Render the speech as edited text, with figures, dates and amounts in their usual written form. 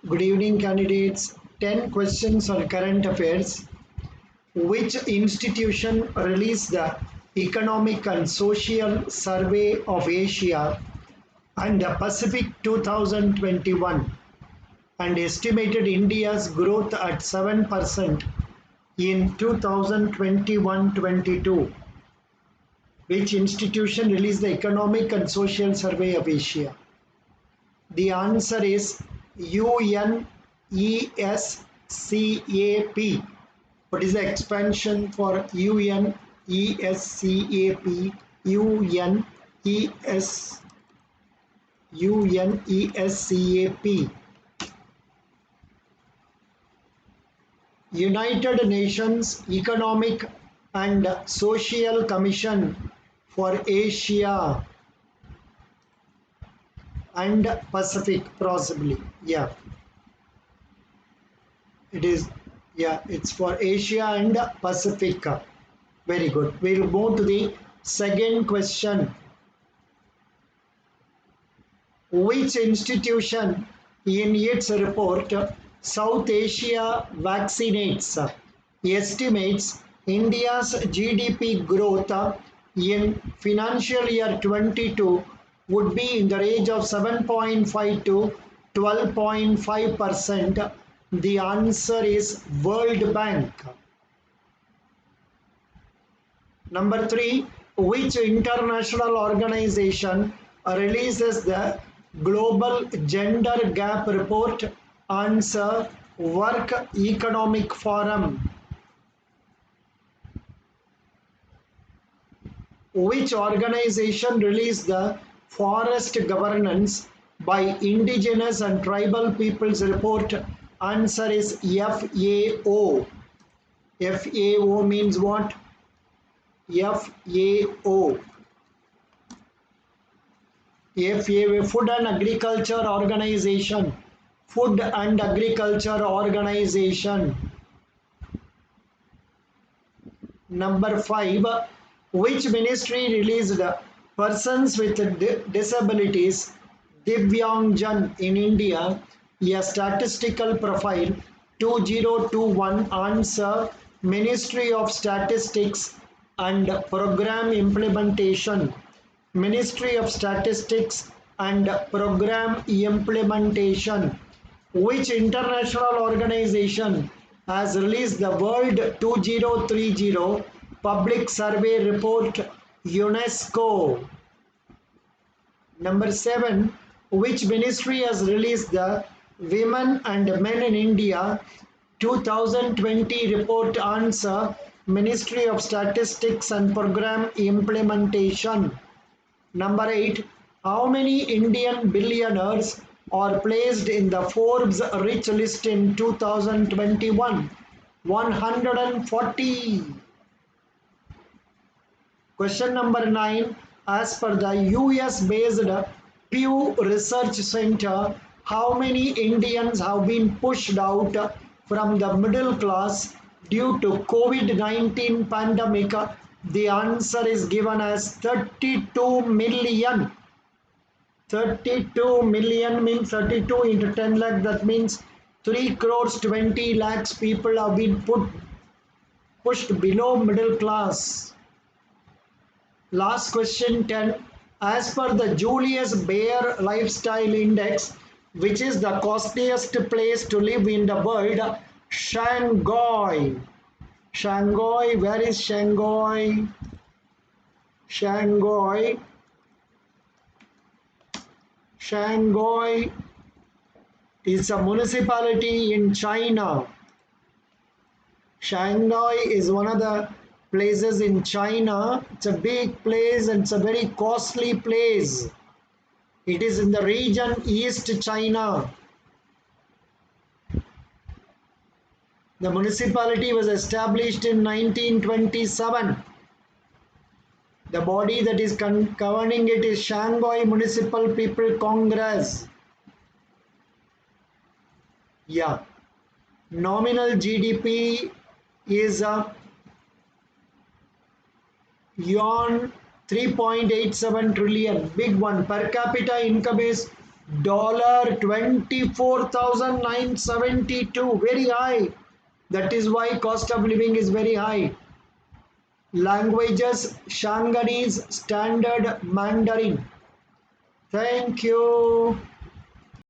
Good evening, candidates. 10 questions on current affairs. Which institution released the Economic and Social Survey of Asia and the Pacific 2021 and estimated India's growth at 7% in 2021-22? Which institution released the Economic and Social Survey of Asia? The answer is UNESCAP. What is the expansion for UNESCAP? UNESCAP. United Nations Economic and Social Commission for Asia and Pacific, possibly. Yeah, it is. Yeah, it's for Asia and Pacific. Very good. We'll move to the second question. Which institution in its report South Asia Vaccinates estimates India's GDP growth in financial year 22 would be in the range of 7.5 to 12.5%? The answer is World Bank. Number 3, which international organization releases the Global Gender Gap Report? Answer, Work Economic Forum. Which organization released the Forest Governance by Indigenous and Tribal Peoples Report? Answer is FAO. FAO means what? FAO. FAO, Food and Agriculture Organization. Food and Agriculture Organization. Number 5, which ministry released Persons with Disabilities Divyangjan in India a statistical profile 2021? Answer, Ministry of Statistics and Program Implementation. Ministry of Statistics and Program Implementation. Which international organization has released the World 2030 Public Survey Report? UNESCO. Number 7, which ministry has released the Women and Men in India 2020 report? Answer, Ministry of Statistics and Program Implementation. Number 8, how many Indian billionaires are placed in the Forbes Rich list in 2021? 140. Question number 9, as per the US based Pew Research Center, how many Indians have been pushed out from the middle class due to COVID-19 pandemic? The answer is given as 32 million. 32 million means 32 into 10 lakh, that means 3 crores 20 lakhs people have been pushed below middle class. Last question 10. As per the Julius Baer Lifestyle Index, which is the costliest place to live in the world? Shanghai. Shanghai, where is Shanghai? Shanghai. Shanghai is a municipality in China. Shanghai is one of the places in China. It's a big place and it's a very costly place. It is in the region East China. The municipality was established in 1927. The body that is governing it is Shanghai Municipal People Congress. Yeah. Nominal GDP is yuan 3.87 trillion, big one. Per capita income is dollar 24,972, very high. That is why cost of living is very high. Languages: Shanghainese Standard Mandarin. Thank you.